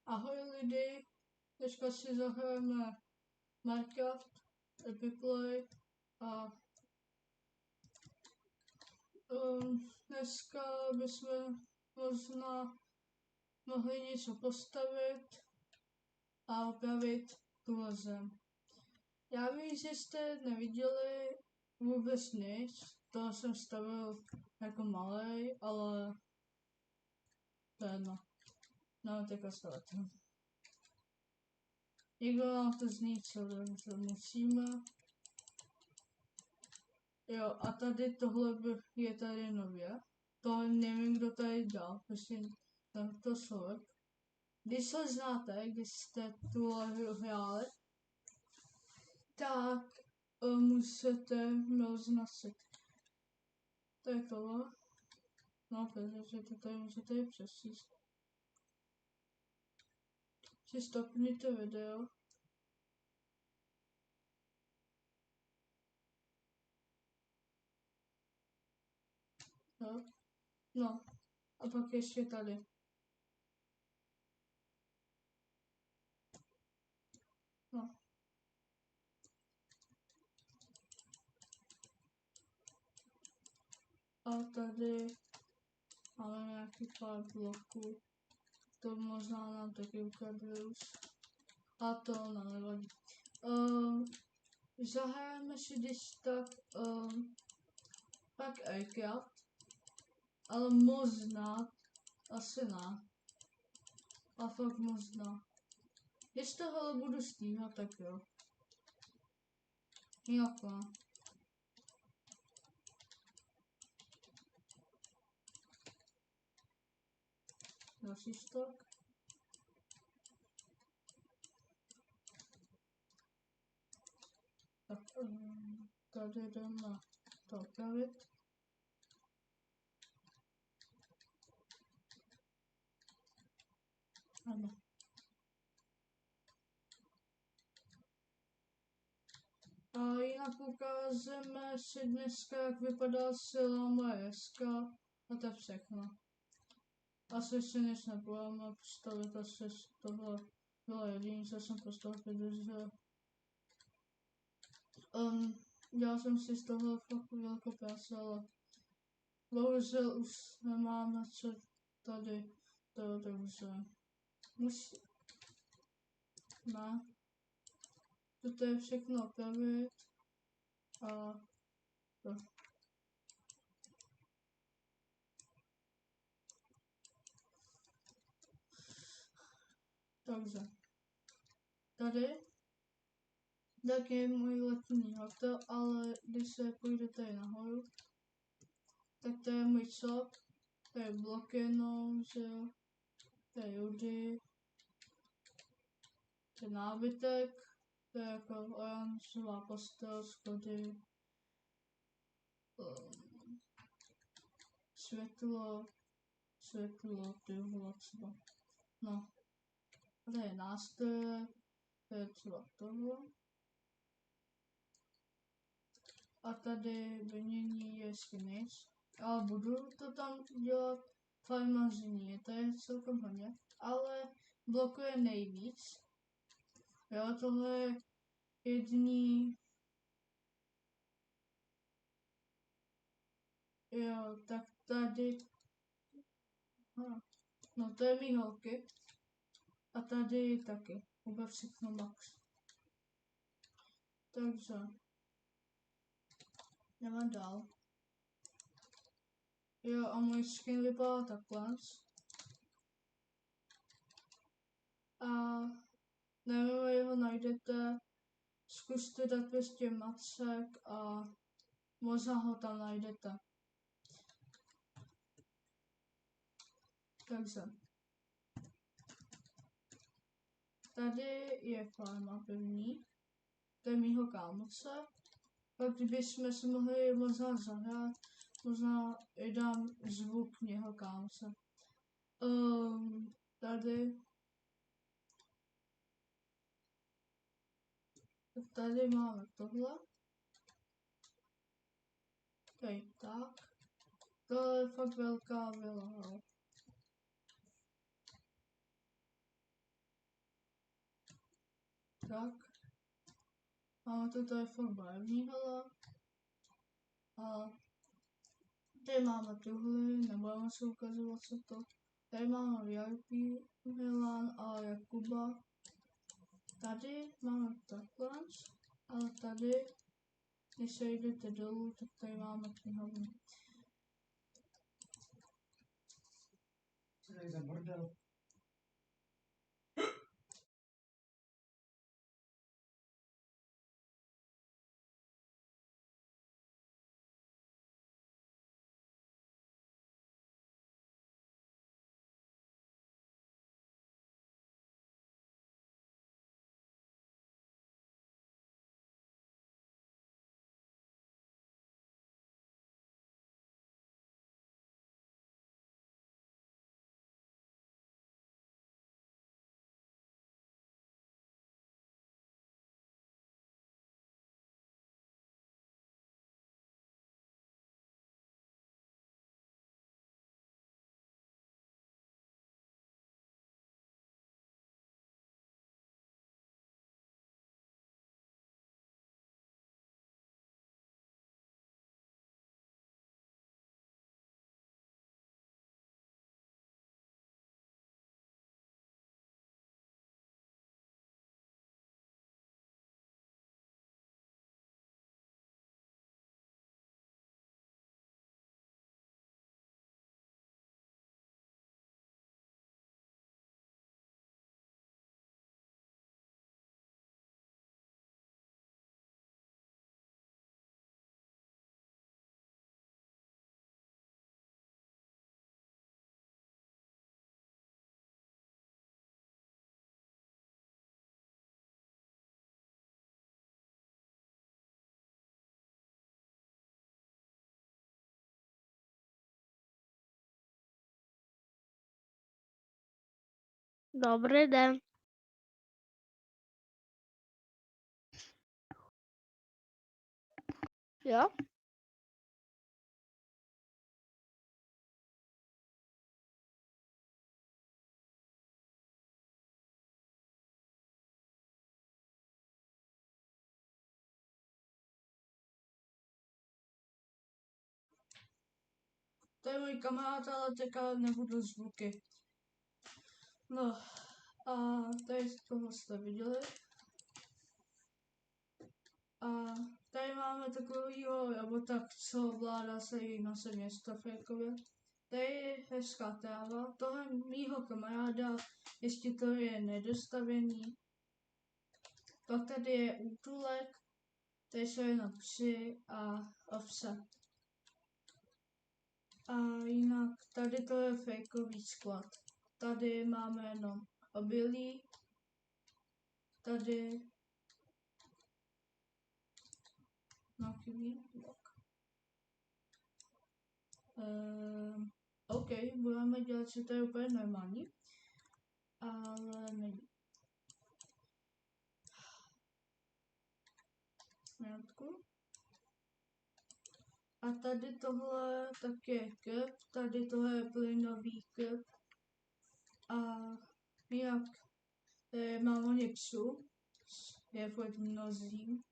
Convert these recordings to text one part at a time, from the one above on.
Ahoj lidi, dneska si zahrajeme Minecraft, Epiplay a dneska bychom možná mohli něco postavit a opravit tuhle zem. Já vím, že jste neviděli vůbec nic, to jsem stavil jako malej, ale to je jedno. No, teďka stavit. Někdo nám to zní, co musíme. Jo, a tady tohle je tady nově. To nevím, kdo tady dal, prostě tento člověk. Když ho znáte, když jste tu hru hráli, tak musíte roznasit. To je tohle. No, protože to tady můžete i přečíst. Si stopněte video. No, a pak ještě tady. No. A tady máme nějaký pár bloků. To možná nám taky ukradli už. A to nám nevadí. Zahrajeme si když tak pak Aircraft, ale možná, asi ne. A fakt možná. Když tohle budu stíhat, tak jo. Jinak ne. Další stok. Tak tady jdeme to opravit. Ano. A jinak ukážeme si dneska, jak vypadá sila moje SK a to je všechno. Asi si nic nebudeme postavit, asi tohle bylo jediné, co jsem postavil, protože dělal jsem si z toho fakt velkou práci, ale bohužel už nemám na co tady to, takže musí. Ne. Toto je všechno opravit a to. Takže tady tak je můj letní hotel, ale když se půjde tady nahoru, tak to je můj shop, to je Blokeno, že jo, to je Judy, to je nábytek, to je jako oranžová postel, schody, světlo, ty vole třeba. No, a tady je nástroje, to je třeba tohle. A tady vymění ještě nic. Ale budu to tam dělat farmaření, to je celkem hodně, ale blokuje nejvíc. Jo, tohle je jedný. Jo, tak tady. No to je mý holky. A tady taky. Úplně všechno max. Takže. Jdeme dál. Jo, a můj skin vypadá takhle. A nevím, jak ho najdete. Zkuste dát prostě Macek a možná ho tam najdete. Takže. Tady je farma první. To je mýho kámoce. Pak kdybychom si mohli možná zahrát, možná i dám zvuk mého kámoce. Tady. Tady máme tohle. Tady tak. To je fakt velká vila. tak. Máme tu telefon barevný, hele. A tady máme tuhle, nebudeme se ukazovat, co to. Tady máme VIP, Milan a Jakuba. Tady máme takhle, ale tady, když se jdete dolů, tak tady máme knihovnu. Co tady za bordel? Добрий день. Jo? To je můj kamarád, ale teďka nebudu zvuky. No, a tady toho jste viděli. A tady máme takovýho robota, co vládá se jí na město Fejkově. Tady je hezká tráva. Tohle mýho kamaráda ještě to je nedostavěný. Pak tady je útulek, tady jsou jenom psy a ovce. A jinak tady to je fejkový sklad. Tady máme jenom obilí. Tady chybí blok. OK, budeme dělat, že to je úplně normální. Ale není. Minutku. A tady tohle tak je krb, tady tohle je plynový krb. A jinak mám hodně psů, je furt mnozí.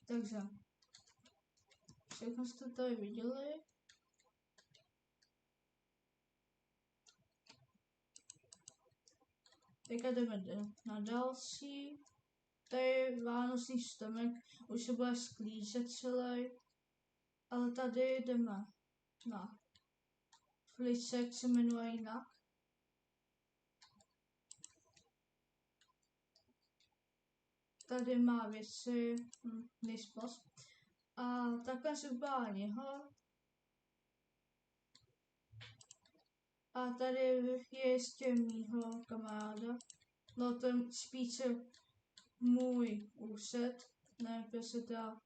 Takže všechno jste tady viděli. Teďka jdeme na další. Tady je vánoční stromek, už se bude sklízet celý. Ale tady jdeme na flisek, se jmenuje jinak. Tady má věci, nejspos. A takhle se vypadá něho. A tady je ještě mýho kamaráda. No ten spíše můj úsed, nevím, jak se teda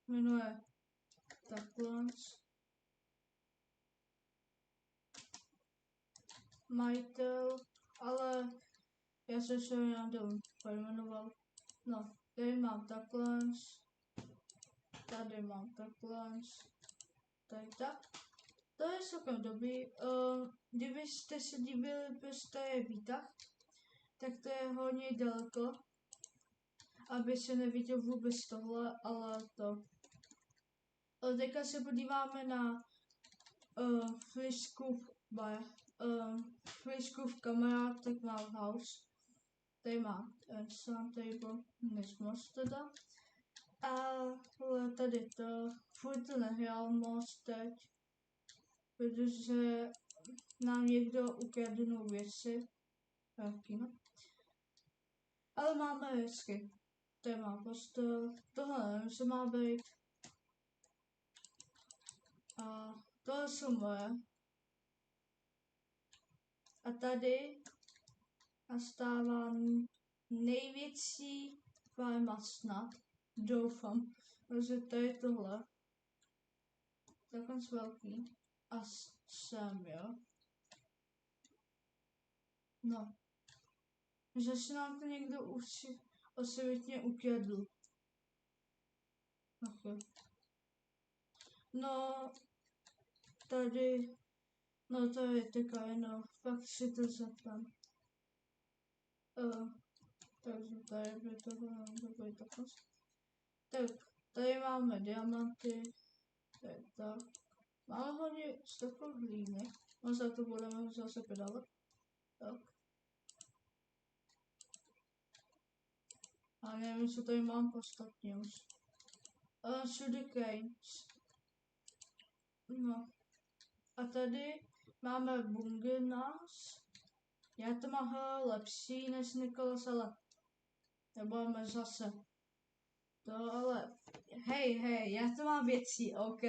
jmenuje takhle. Majitel, ale já jsem se jenom pojmenoval. No, tady mám takhle, tady mám takhle, tady tak. To je celkem dobrý. Kdybyste se divili, proč to je výtah, tak to je hodně daleko, aby se neviděl vůbec tohle, ale to. Teďka se podíváme na Friskův kamarád, tak má house. Tady má sound table, nesmoc teda. Ale tady to, furt to nehrál moc teď, protože nám někdo ukradl věci. No. Ale máme hezky. Tady má postel, tohle nevím, co má být. A tohle jsou moje. A tady nastává největší farma snad. Doufám, že to je tohle. Takhle velký. A sem, jo. No. Že si nám to někdo osvětně ukradl. Okay. No, tady, no to je teďka jenom, fakt si to zeptám. Takže tady by tohle nebylo takhle. Tak, tady máme diamanty, tady tak. Máme hodně stopu hlíny, no za to budeme zase pedávat. Tak. A nevím, co tady mám podstatně už. Všude canes. No. A tady máme bungernas. Já to mám lepší než Nikolas, ale nebudeme zase. To ale, hej, já to mám věcí, OK?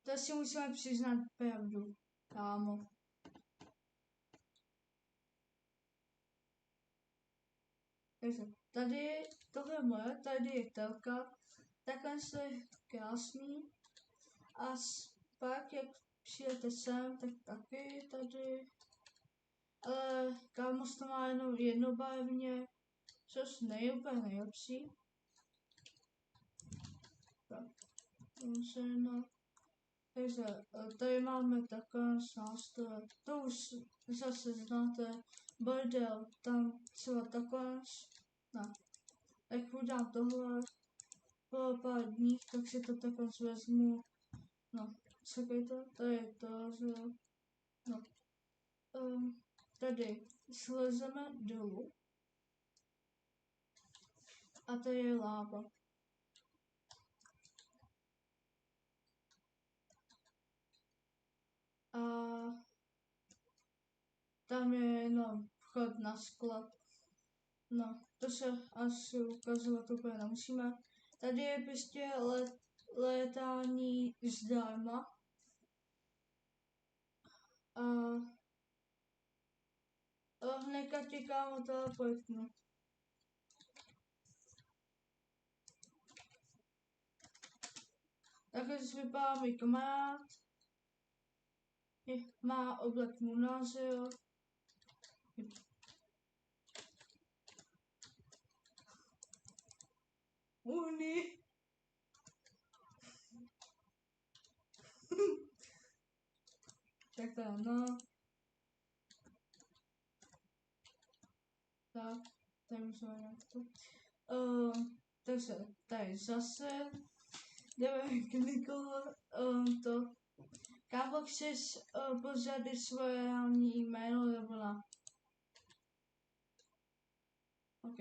To si musíme přiznat pravdu, kámo. Takže tady, tohle je moje, tady je telka, takhle je krásný. A pak, jak přijete sem, tak taky tady. Ale kámoš to má jenom jednobarevně, což není úplně nejlepší. Tak, takže tady máme takové nástroje, to už zase znáte, bordel, tam třeba takové, no, jak udělám tohle, po pár dní, tak si to takhle vezmu, no, čekejte, to je to, že, no, tady slezeme dolů a to je láva. A tam je jenom vchod na sklad. No, to se asi ukazovat úplně nemusíme. Tady je prostě létání zdarma. A hnedka těkám o toho projektu. Takhle vypadá můj kamarád. Má oblek munáře, jo. Uhni. Tak to no. Tak, tady musíme nějak to. Takže tady zase jdeme klikovat to. Kámo, chceš pořadit svoje reální jméno nebo na? OK.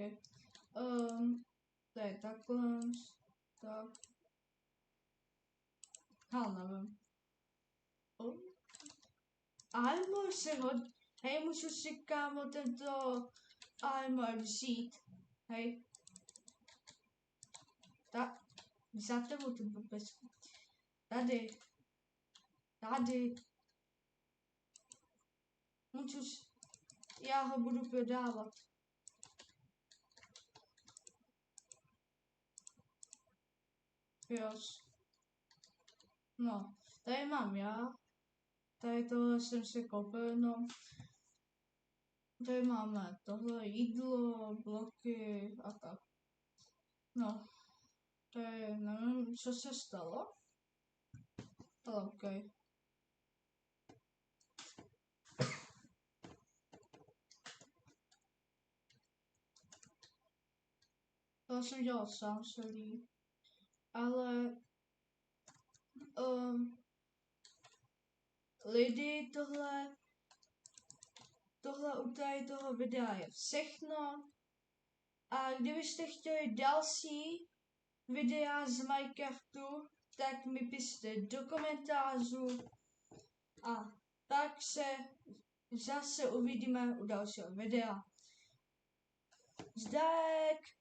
To je takhle. Tak. Nevím. Armor se hodí. Hej, můžu si kámo tento armor vzít. Hej. Tak. Za tebou ten blbec. Tady. Můžu já ho budu prodávat. Jos. No, tady mám já. Tady tohle jsem si koupil, no. Tady máme tohle jídlo, bloky a tak. No. Tady nevím, co se stalo. Ale OK. tohle jsem dělal sám celý, ale lidi, tohle u tady toho videa je všechno. A kdybyste chtěli další videa z Minecraftu, tak mi pište do komentářů a pak se zase uvidíme u dalšího videa. Zdárek!